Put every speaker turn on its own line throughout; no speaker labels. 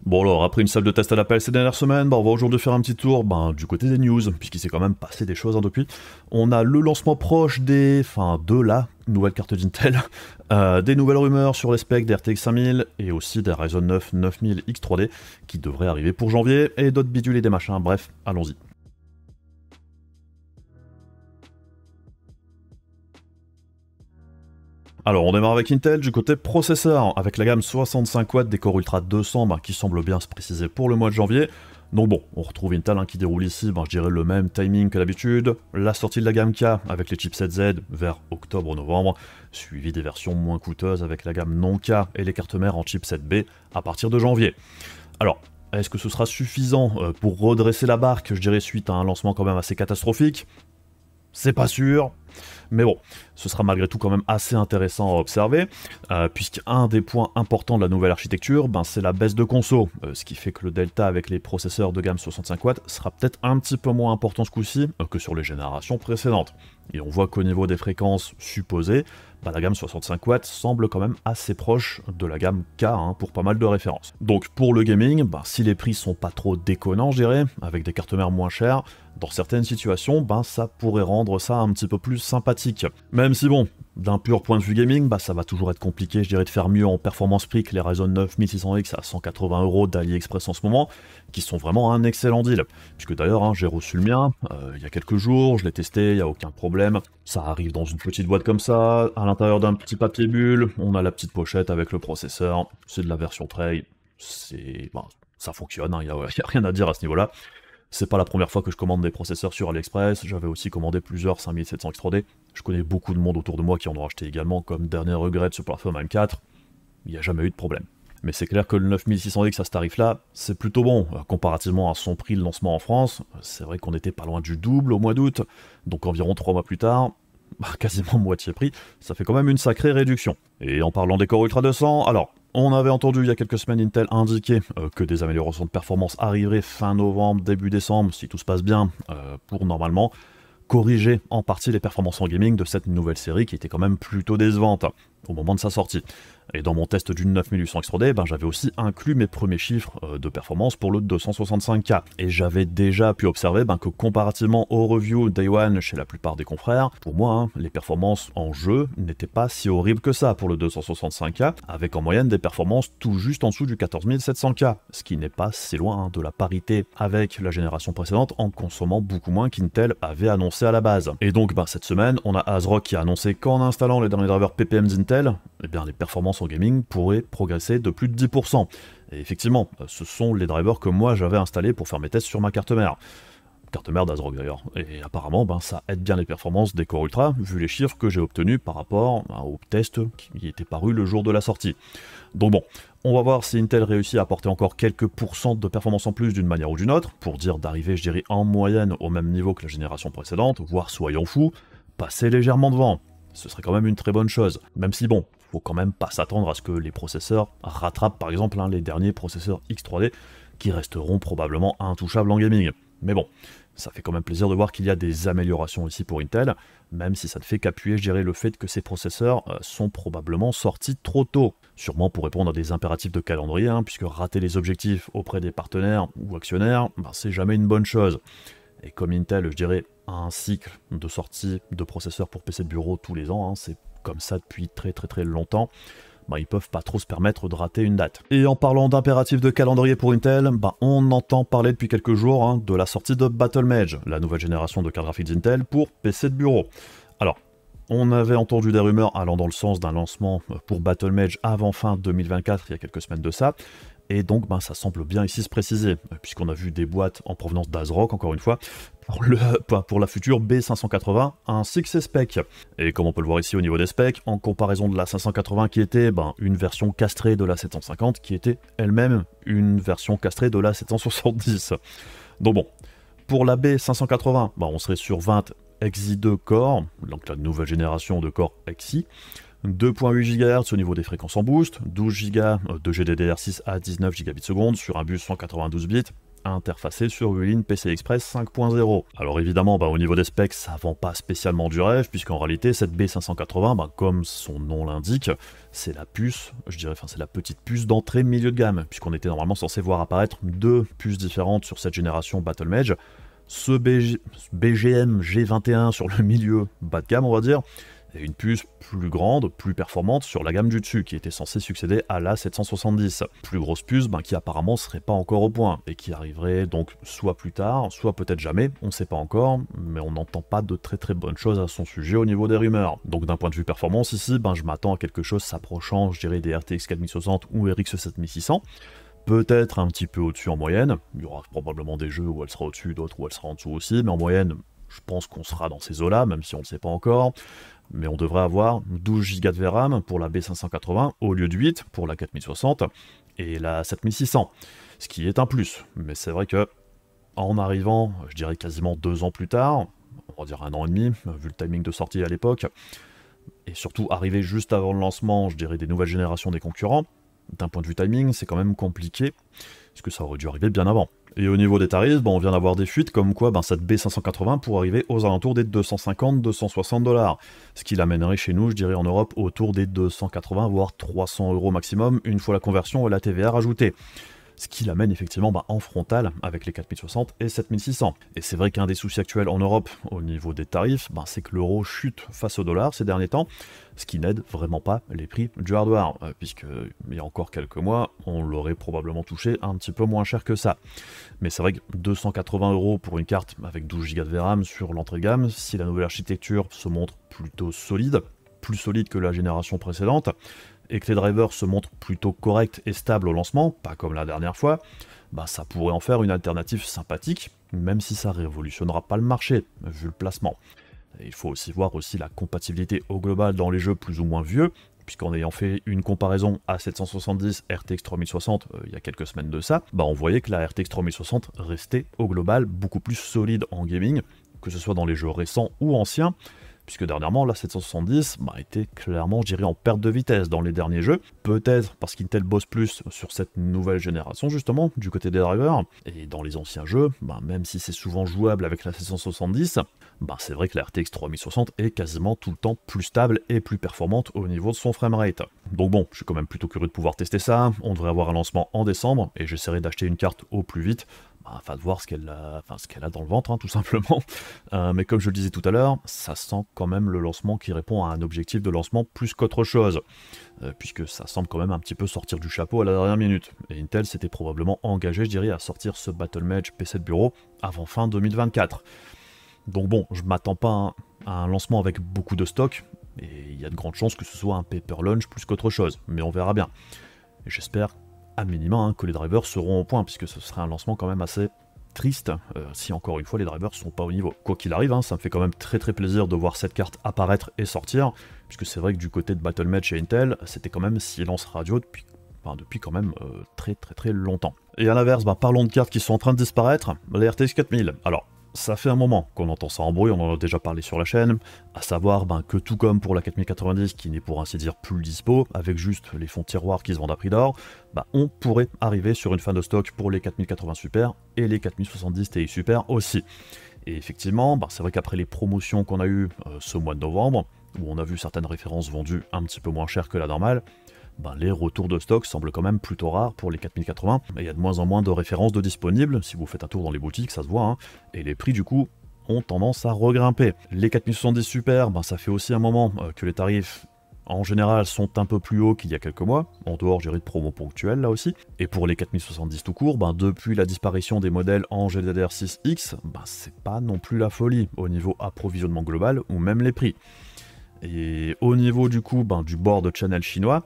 Bon alors, après une salle de test à l'appel ces dernières semaines, on va aujourd'hui faire un petit tour du côté des news, puisqu'il s'est quand même passé des choses depuis. On a le lancement proche de la nouvelle carte d'Intel, des nouvelles rumeurs sur les specs des RTX 5000, et aussi des Ryzen 9 9000 X3D, qui devraient arriver pour janvier, et d'autres bidules et des machins, bref, allons-y. Alors on démarre avec Intel du côté processeur, avec la gamme 65 watts des Core Ultra 200 qui semble bien se préciser pour le mois de janvier. Donc bon, on retrouve Intel qui déroule ici, je dirais le même timing que d'habitude, la sortie de la gamme K avec les chipsets Z vers octobre-novembre, suivi des versions moins coûteuses avec la gamme non K et les cartes mères en chipset B à partir de janvier. Alors, est-ce que ce sera suffisant pour redresser la barque, je dirais, suite à un lancement quand même assez catastrophique? C'est pas sûr, mais bon, ce sera malgré tout quand même assez intéressant à observer, puisqu'un des points importants de la nouvelle architecture, c'est la baisse de conso, ce qui fait que le delta avec les processeurs de gamme 65 watts sera peut-être un petit peu moins important ce coup-ci que sur les générations précédentes. Et on voit qu'au niveau des fréquences supposées, la gamme 65 watts semble quand même assez proche de la gamme K pour pas mal de références. Donc pour le gaming, si les prix sont pas trop déconnants, je dirais, avec des cartes mères moins chères, dans certaines situations, ça pourrait rendre ça un petit peu plus sympathique. Même si bon, d'un pur point de vue gaming, ça va toujours être compliqué, je dirais, de faire mieux en performance prix que les Ryzen 9 1600X à 180 € d'AliExpress en ce moment, qui sont vraiment un excellent deal. Puisque d'ailleurs, j'ai reçu le mien, il y a quelques jours, je l'ai testé, il n'y a aucun problème. Ça arrive dans une petite boîte comme ça, à l'intérieur d'un petit papier bulle, on a la petite pochette avec le processeur, c'est de la version Tray, ça fonctionne, il n'y a rien à dire à ce niveau-là. C'est pas la première fois que je commande des processeurs sur AliExpress, j'avais aussi commandé plusieurs 5700 X3D, je connais beaucoup de monde autour de moi qui en ont acheté également, comme dernier regret de ce Performance M4, il n'y a jamais eu de problème. Mais c'est clair que le 9600X à ce tarif-là, c'est plutôt bon, comparativement à son prix de lancement en France, c'est vrai qu'on était pas loin du double au mois d'août, donc environ 3 mois plus tard, quasiment moitié prix, ça fait quand même une sacrée réduction. Et en parlant des Core Ultra 200, alors, on avait entendu il y a quelques semaines Intel indiquer que des améliorations de performance arriveraient fin novembre, début décembre, si tout se passe bien, pour normalement corriger en partie les performances en gaming de cette nouvelle série qui était quand même plutôt décevante au moment de sa sortie. Et dans mon test d'une 9800 X3D, j'avais aussi inclus mes premiers chiffres de performance pour le 265K. Et j'avais déjà pu observer que comparativement aux reviews Day One chez la plupart des confrères, pour moi, les performances en jeu n'étaient pas si horribles que ça pour le 265K, avec en moyenne des performances tout juste en dessous du 14700K, ce qui n'est pas si loin de la parité avec la génération précédente en consommant beaucoup moins qu'Intel avait annoncé à la base. Et donc cette semaine, on a ASRock qui a annoncé qu'en installant les derniers drivers PPM d'Intel, les performances en gaming pourraient progresser de plus de 10%. Et effectivement, ce sont les drivers que moi j'avais installés pour faire mes tests sur ma carte mère. Carte mère d'ASRock d'ailleurs. Et apparemment, ça aide bien les performances des Core Ultra, vu les chiffres que j'ai obtenus par rapport au test qui était paru le jour de la sortie. Donc bon, on va voir si Intel réussit à apporter encore quelques pourcents de performance en plus d'une manière ou d'une autre, pour dire d'arriver, je dirais, en moyenne au même niveau que la génération précédente, voire soyons fous, passer légèrement devant. Ce serait quand même une très bonne chose, même si bon, faut quand même pas s'attendre à ce que les processeurs rattrapent par exemple les derniers processeurs X3D qui resteront probablement intouchables en gaming. Mais bon, ça fait quand même plaisir de voir qu'il y a des améliorations ici pour Intel, même si ça ne fait qu'appuyer, je dirais, le fait que ces processeurs sont probablement sortis trop tôt. Sûrement pour répondre à des impératifs de calendrier, puisque rater les objectifs auprès des partenaires ou actionnaires, c'est jamais une bonne chose. Et comme Intel, je dirais, a un cycle de sortie de processeurs pour PC de bureau tous les ans, c'est comme ça depuis très longtemps, ils peuvent pas trop se permettre de rater une date. Et en parlant d'impératifs de calendrier pour Intel, on entend parler depuis quelques jours de la sortie de Battlemage, la nouvelle génération de cartes graphiques d'Intel pour PC de bureau. Alors, on avait entendu des rumeurs allant dans le sens d'un lancement pour Battlemage avant fin 2024, il y a quelques semaines de ça, et donc ça semble bien ici se préciser, puisqu'on a vu des boîtes en provenance d'ASRock, encore une fois, pour la future B580 ainsi que ses specs. Et comme on peut le voir ici au niveau des specs, en comparaison de la 580 qui était une version castrée de la 750, qui était elle-même une version castrée de la 770. Donc bon, pour la B580, on serait sur 20 Exy2 Core, donc la nouvelle génération de Core Exy, 2.8 GHz au niveau des fréquences en boost, 12 Go de GDDR6 à 19 Gbps sur un bus 192 bits, interfacée sur Uline PCI Express 5.0. Alors évidemment, au niveau des specs, ça vend pas spécialement du rêve, puisqu'en réalité, cette B580, comme son nom l'indique, c'est la puce, je dirais, c'est la petite puce d'entrée milieu de gamme, puisqu'on était normalement censé voir apparaître deux puces différentes sur cette génération Battle Mage. Ce BGM G21 sur le milieu bas de gamme, on va dire, et une puce plus grande, plus performante sur la gamme du dessus, qui était censée succéder à la 770. Plus grosse puce, qui apparemment serait pas encore au point, et qui arriverait donc soit plus tard, soit peut-être jamais, on ne sait pas encore, mais on n'entend pas de très bonnes choses à son sujet au niveau des rumeurs. Donc d'un point de vue performance ici, je m'attends à quelque chose s'approchant, je dirais, des RTX 4060 ou RX 7600, peut-être un petit peu au-dessus en moyenne, il y aura probablement des jeux où elle sera au-dessus, d'autres où elle sera en dessous aussi, mais en moyenne, je pense qu'on sera dans ces eaux-là, même si on ne le sait pas encore. Mais on devrait avoir 12 Go de VRAM pour la B580 au lieu de 8 pour la 4060 et la 7600, ce qui est un plus. Mais c'est vrai que en arrivant, je dirais quasiment 2 ans plus tard, on va dire 1 an et demi, vu le timing de sortie à l'époque, et surtout arriver juste avant le lancement, je dirais, des nouvelles générations des concurrents, d'un point de vue timing, c'est quand même compliqué, parce que ça aurait dû arriver bien avant. Et au niveau des tarifs, on vient d'avoir des fuites comme quoi cette B580 pourrait arriver aux alentours des 250-260 $, ce qui l'amènerait chez nous, je dirais en Europe, autour des 280 voire 300 € maximum, une fois la conversion et la TVA rajoutée. Ce qui l'amène effectivement en frontal avec les 4060 et 7600. Et c'est vrai qu'un des soucis actuels en Europe au niveau des tarifs, c'est que l'euro chute face au dollar ces derniers temps, ce qui n'aide vraiment pas les prix du hardware, puisque il y a encore quelques mois, on l'aurait probablement touché un petit peu moins cher que ça. Mais c'est vrai que 280 € pour une carte avec 12 Go de VRAM sur l'entrée de gamme, si la nouvelle architecture se montre plutôt solide, plus solide que la génération précédente, et que les drivers se montrent plutôt corrects et stables au lancement, pas comme la dernière fois, ça pourrait en faire une alternative sympathique, même si ça révolutionnera pas le marché, vu le placement. Et il faut aussi voir la compatibilité au global dans les jeux plus ou moins vieux, puisqu'en ayant fait une comparaison à 770 RTX 3060 il y a quelques semaines de ça, on voyait que la RTX 3060 restait au global beaucoup plus solide en gaming, que ce soit dans les jeux récents ou anciens, puisque dernièrement, la 770 était clairement, je dirais, en perte de vitesse dans les derniers jeux, peut-être parce qu'Intel bosse plus sur cette nouvelle génération, justement, du côté des drivers, et dans les anciens jeux, même si c'est souvent jouable avec la 770, c'est vrai que la RTX 3060 est quasiment tout le temps plus stable et plus performante au niveau de son framerate. Donc bon, je suis quand même plutôt curieux de pouvoir tester ça, on devrait avoir un lancement en décembre, et j'essaierai d'acheter une carte au plus vite, afin de voir ce qu'elle a dans le ventre, tout simplement. Mais comme je le disais tout à l'heure, ça sent quand même le lancement qui répond à un objectif de lancement plus qu'autre chose, puisque ça semble quand même un petit peu sortir du chapeau à la dernière minute. Et Intel s'était probablement engagé, je dirais, à sortir ce Battle Mage PC de bureau avant fin 2024. Donc bon, je m'attends pas à un lancement avec beaucoup de stock, et il y a de grandes chances que ce soit un paper launch plus qu'autre chose, mais on verra bien. Et j'espère à minima que les drivers seront au point, puisque ce serait un lancement quand même assez triste si encore une fois les drivers sont pas au niveau. Quoi qu'il arrive, ça me fait quand même très plaisir de voir cette carte apparaître et sortir, puisque c'est vrai que du côté de Battle Mage chez Intel, c'était quand même silence radio depuis quand même très longtemps. Et à l'inverse, parlons de cartes qui sont en train de disparaître, les RTX 4000. Alors, ça fait un moment qu'on entend ça en bruit, on en a déjà parlé sur la chaîne, à savoir que tout comme pour la 4090 qui n'est pour ainsi dire plus dispo, avec juste les fonds tiroirs qui se vendent à prix d'or, on pourrait arriver sur une fin de stock pour les 4080 Super et les 4070 Ti Super aussi. Et effectivement, c'est vrai qu'après les promotions qu'on a eues ce mois de novembre, où on a vu certaines références vendues un petit peu moins cher que la normale, les retours de stock semblent quand même plutôt rares pour les 4080, et il y a de moins en moins de références de disponibles, si vous faites un tour dans les boutiques, ça se voit, et les prix du coup ont tendance à regrimper. Les 4070 Super, ça fait aussi un moment que les tarifs en général sont un peu plus hauts qu'il y a quelques mois, en dehors de promos ponctuelles là aussi, et pour les 4070 tout court, depuis la disparition des modèles en GDDR6X, c'est pas non plus la folie au niveau approvisionnement global ou même les prix. Et au niveau du coup du board channel chinois,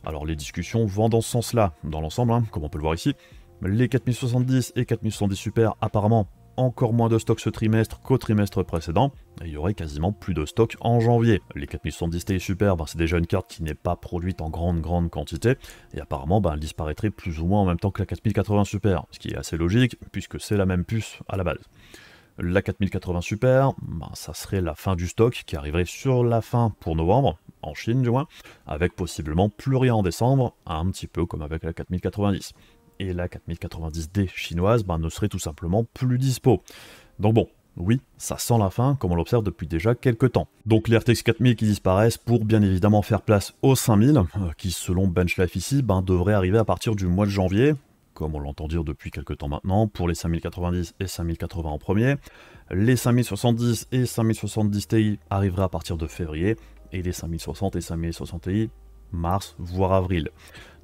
alors les discussions vont dans ce sens-là, dans l'ensemble, comme on peut le voir ici. Les 4070 et 4070 Super, apparemment, encore moins de stock ce trimestre qu'au trimestre précédent, et il y aurait quasiment plus de stock en janvier. Les 4070 Ti Super, c'est déjà une carte qui n'est pas produite en grande quantité, et apparemment elle disparaîtrait plus ou moins en même temps que la 4080 Super, ce qui est assez logique, puisque c'est la même puce à la base. La 4080 Super, ça serait la fin du stock qui arriverait sur la fin pour novembre, en Chine du moins, avec possiblement plus rien en décembre, un petit peu comme avec la 4090. et la 4090D chinoise ne serait tout simplement plus dispo. Donc bon, oui, ça sent la fin, comme on l'observe depuis déjà quelques temps. Donc les RTX 4000 qui disparaissent pour bien évidemment faire place aux 5000, qui selon Benchlife ici, devraient arriver à partir du mois de janvier, comme on l'entend dire depuis quelques temps maintenant, pour les 5090 et 5080 en premier. Les 5070 et 5070 Ti arriveraient à partir de février, et les 5060 et 5060 Ti mars, voire avril.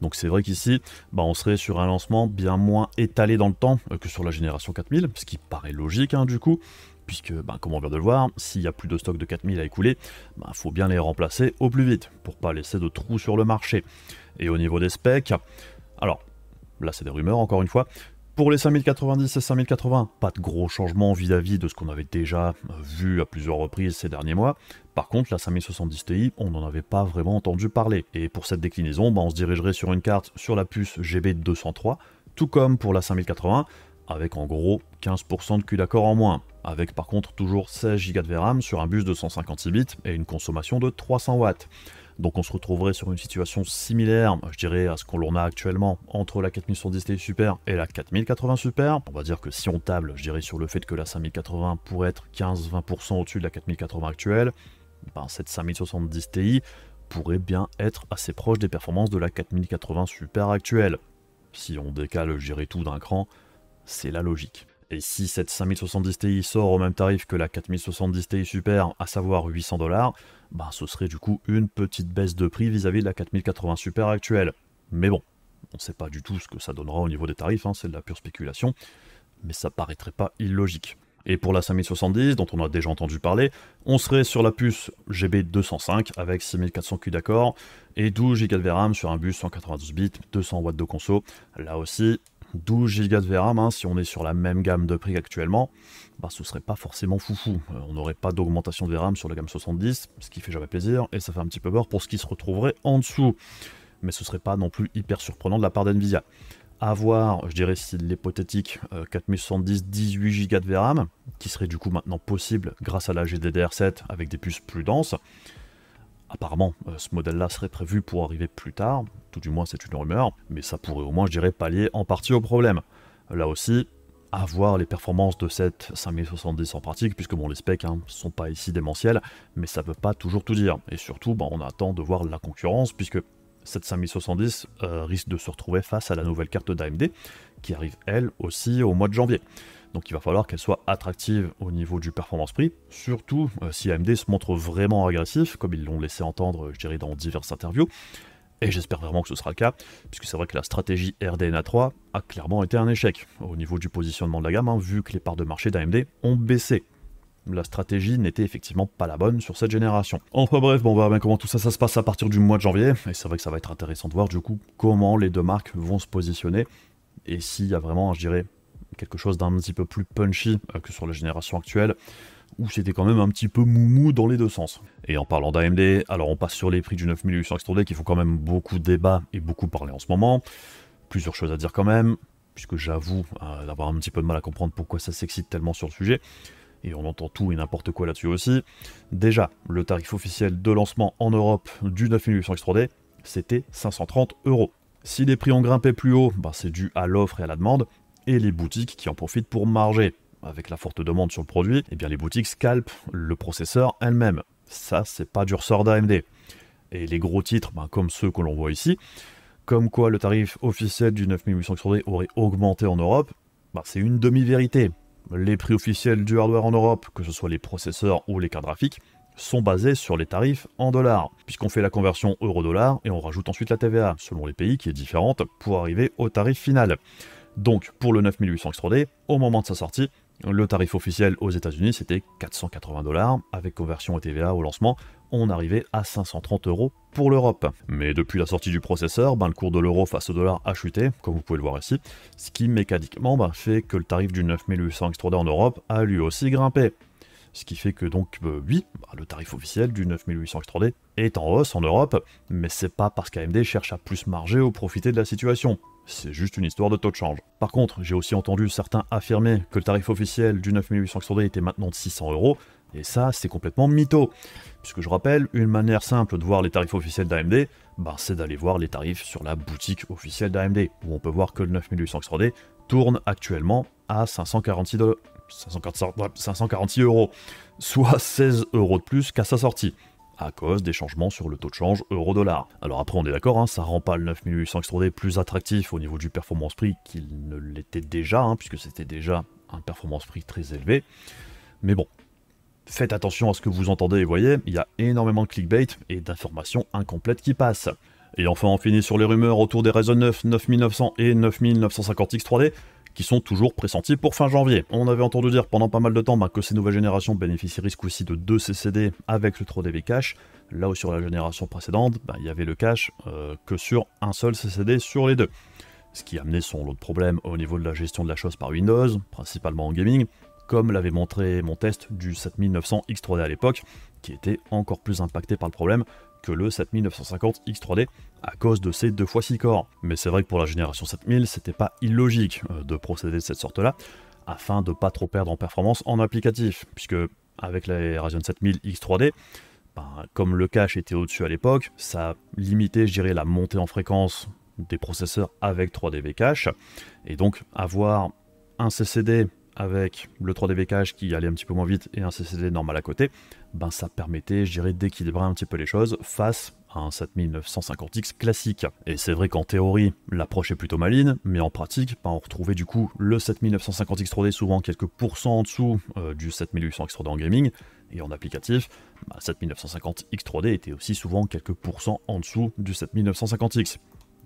Donc c'est vrai qu'ici, on serait sur un lancement bien moins étalé dans le temps que sur la génération 4000, ce qui paraît logique du coup, puisque comme on vient de le voir, s'il n'y a plus de stock de 4000 à écouler, faut bien les remplacer au plus vite, pour pas laisser de trous sur le marché. Et au niveau des specs, alors là c'est des rumeurs encore une fois, pour les 5090 et 5080, pas de gros changements vis-à-vis de ce qu'on avait déjà vu à plusieurs reprises ces derniers mois. Par contre, la 5070 Ti, on n'en avait pas vraiment entendu parler. Et pour cette déclinaison, on se dirigerait sur une carte sur la puce GB203, tout comme pour la 5080, avec en gros 15% de cul d'accord en moins, avec par contre toujours 16 Go de VRAM sur un bus de 156 bits et une consommation de 300 watts. Donc on se retrouverait sur une situation similaire, je dirais, à ce qu'on a actuellement entre la 4070 Ti Super et la 4080 Super. On va dire que si on table, je dirais, sur le fait que la 5080 pourrait être 15-20% au-dessus de la 4080 actuelle, cette 5070 Ti pourrait bien être assez proche des performances de la 4080 Super actuelle. Si on décale, je dirais, tout d'un cran, c'est la logique. Et si cette 5070 Ti sort au même tarif que la 4070 Ti Super, à savoir 800 $, ce serait du coup une petite baisse de prix vis-à-vis de la 4080 Super actuelle. Mais bon, on ne sait pas du tout ce que ça donnera au niveau des tarifs, c'est de la pure spéculation, mais ça paraîtrait pas illogique. Et pour la 5070, dont on a déjà entendu parler, on serait sur la puce GB205 avec 6400 Q d'accord et 12 Go de VRAM sur un bus 192 bits, 200 watts de conso. Là aussi, 12 Go de VRAM, si on est sur la même gamme de prix qu'actuellement, ce serait pas forcément foufou. On n'aurait pas d'augmentation de VRAM sur la gamme 70, ce qui fait jamais plaisir, et ça fait un petit peu peur pour ce qui se retrouverait en dessous. Mais ce serait pas non plus hyper surprenant de la part d'NVIDIA. À voir, je dirais, si l'hypothétique 4070 18 Go de VRAM, qui serait du coup maintenant possible grâce à la GDDR7 avec des puces plus denses. Apparemment, ce modèle-là serait prévu pour arriver plus tard, tout du moins c'est une rumeur, mais ça pourrait au moins, je dirais, pallier en partie au problème. Là aussi, à voir les performances de cette 5070 en pratique, puisque les specs sont pas ici démentiels, mais ça peut pas toujours tout dire. Et surtout, on attend de voir la concurrence, puisque cette 5070 risque de se retrouver face à la nouvelle carte d'AMD, qui arrive elle aussi au mois de janvier. Donc il va falloir qu'elle soit attractive au niveau du performance-prix, surtout si AMD se montre vraiment agressif, comme ils l'ont laissé entendre, je dirais, dans diverses interviews. Et j'espère vraiment que ce sera le cas, puisque c'est vrai que la stratégie RDNA 3 a clairement été un échec au niveau du positionnement de la gamme, vu que les parts de marché d'AMD ont baissé. La stratégie n'était effectivement pas la bonne sur cette génération. Enfin bref, on verra bien comment tout ça se passe à partir du mois de janvier, et c'est vrai que ça va être intéressant de voir du coup comment les deux marques vont se positionner, et s'il y a vraiment, je dirais, quelque chose d'un petit peu plus punchy que sur la génération actuelle, où c'était quand même un petit peu moumou dans les deux sens. Et en parlant d'AMD, alors on passe sur les prix du 9800 X3D qui font quand même beaucoup de débats et beaucoup parler en ce moment. Plusieurs choses à dire quand même, puisque j'avoue d'avoir un petit peu de mal à comprendre pourquoi ça s'excite tellement sur le sujet. Et on entend tout et n'importe quoi là-dessus aussi. Déjà, le tarif officiel de lancement en Europe du 9800 X3D, c'était 530 €. Si les prix ont grimpé plus haut, c'est dû à l'offre et à la demande, et les boutiques qui en profitent pour marger. Avec la forte demande sur le produit, les boutiques scalpent le processeur elles-mêmes. Ça, c'est pas du ressort d'AMD. Et les gros titres, comme ceux que l'on voit ici, comme quoi le tarif officiel du 9800 X3D aurait augmenté en Europe, c'est une demi-vérité. Les prix officiels du hardware en Europe, que ce soit les processeurs ou les cartes graphiques, sont basés sur les tarifs en dollars, puisqu'on fait la conversion euro-dollar et on rajoute ensuite la TVA, selon les pays, qui est différente, pour arriver au tarif final. Donc, pour le 9800 X3D, au moment de sa sortie, le tarif officiel aux États-Unis c'était 480 $, avec conversion et TVA au lancement, on arrivait à 530 € pour l'Europe. Mais depuis la sortie du processeur, le cours de l'euro face au dollar a chuté, comme vous pouvez le voir ici, ce qui mécaniquement fait que le tarif du 9800 X3D en Europe a lui aussi grimpé. Ce qui fait que donc, oui, le tarif officiel du 9800 X3D est en hausse en Europe, mais c'est pas parce qu'AMD cherche à plus marger ou profiter de la situation. c'est juste une histoire de taux de change. Par contre, j'ai aussi entendu certains affirmer que le tarif officiel du 9800 XD était maintenant de 600 €, et ça, c'est complètement mytho. Puisque je rappelle, une manière simple de voir les tarifs officiels d'AMD, c'est d'aller voir les tarifs sur la boutique officielle d'AMD, où on peut voir que le 9800 XD tourne actuellement à 546 €, soit 16 € de plus qu'à sa sortie, à cause des changements sur le taux de change euro-dollar. Alors après on est d'accord, hein, ça rend pas le 9800 XD plus attractif au niveau du performance-prix qu'il ne l'était déjà, hein, puisque c'était déjà un performance-prix très élevé, mais bon, faites attention à ce que vous entendez et voyez, il y a énormément de clickbait et d'informations incomplètes qui passent. Et enfin on finit sur les rumeurs autour des Ryzen 9 9900 et 9950X 3D, qui sont toujours pressentis pour fin janvier. On avait entendu dire pendant pas mal de temps que ces nouvelles générations bénéficieraient ce coup-ci de 2 CCD avec le 3DV cache, là où sur la génération précédente, il y avait le cache que sur un seul CCD sur les deux. Ce qui amenait son lot de problèmes au niveau de la gestion de la chose par Windows, principalement en gaming, comme l'avait montré mon test du 7900 X3D à l'époque, qui était encore plus impacté par le problème que le 7950 X3D à cause de ces 2x6 corps. Mais c'est vrai que pour la génération 7000, c'était pas illogique de procéder de cette sorte-là, afin de pas trop perdre en performance en applicatif, puisque avec la Ryzen 7000 X3D, comme le cache était au-dessus à l'époque, ça limitait, je dirais, la montée en fréquence des processeurs avec 3DV cache, et donc avoir un CCD avec le 3DV cache qui allait un petit peu moins vite et un CCD normal à côté, ça permettait, je dirais, d'équilibrer un petit peu les choses face à un 7950X classique. Et c'est vrai qu'en théorie, l'approche est plutôt maligne, mais en pratique, on retrouvait du coup le 7950X 3D souvent quelques pourcents en dessous du 7800X 3D en gaming, et en applicatif, 7950X 3D était aussi souvent quelques pourcents en dessous du 7950X.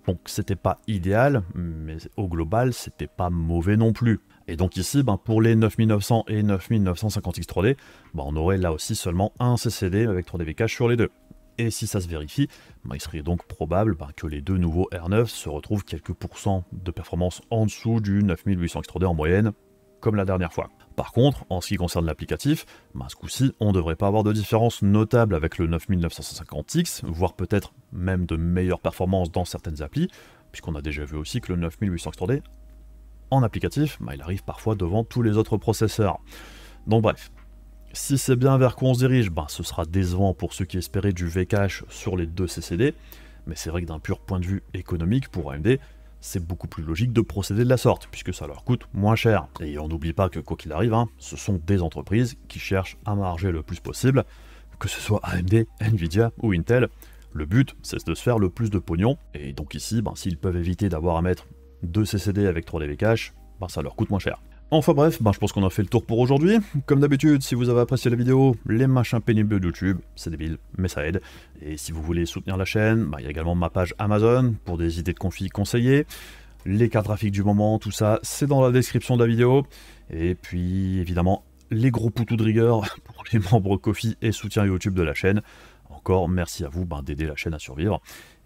Donc c'était pas idéal, mais au global, c'était pas mauvais non plus. Et donc ici, pour les 9900 et 9950X 3D, on aurait là aussi seulement un CCD avec 3DV cache sur les deux. Et si ça se vérifie, il serait donc probable que les deux nouveaux R9 se retrouvent quelques pourcents de performance en dessous du 9800X 3D en moyenne, comme la dernière fois. Par contre, en ce qui concerne l'applicatif, ce coup-ci, on ne devrait pas avoir de différence notable avec le 9950X, voire peut-être même de meilleures performances dans certaines applis, puisqu'on a déjà vu aussi que le 9800X 3D, en applicatif, il arrive parfois devant tous les autres processeurs. Donc bref, si c'est bien vers quoi on se dirige, ce sera décevant pour ceux qui espéraient du V-Cache sur les deux CCD, mais c'est vrai que d'un pur point de vue économique pour AMD, c'est beaucoup plus logique de procéder de la sorte, puisque ça leur coûte moins cher. Et on n'oublie pas que quoi qu'il arrive, ce sont des entreprises qui cherchent à marger le plus possible, que ce soit AMD, Nvidia ou Intel. Le but, c'est de se faire le plus de pognon, et donc ici, s'ils peuvent éviter d'avoir à mettre 2 CCD avec 3DV cache, ça leur coûte moins cher. Enfin bref, je pense qu'on a fait le tour pour aujourd'hui. Comme d'habitude, si vous avez apprécié la vidéo, les machins pénibles de YouTube, c'est débile, mais ça aide. Et si vous voulez soutenir la chaîne, il y a également ma page Amazon pour des idées de config conseillées. Les cartes graphiques du moment, tout ça, c'est dans la description de la vidéo. Et puis, évidemment, les gros poutous de rigueur pour les membres Ko-fi et soutien YouTube de la chaîne. Encore merci à vous d'aider la chaîne à survivre.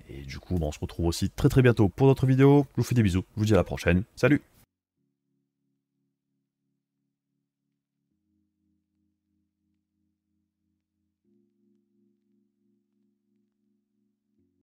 Et du coup, on se retrouve aussi très bientôt pour d'autres vidéos. Je vous fais des bisous, je vous dis à la prochaine. Salut!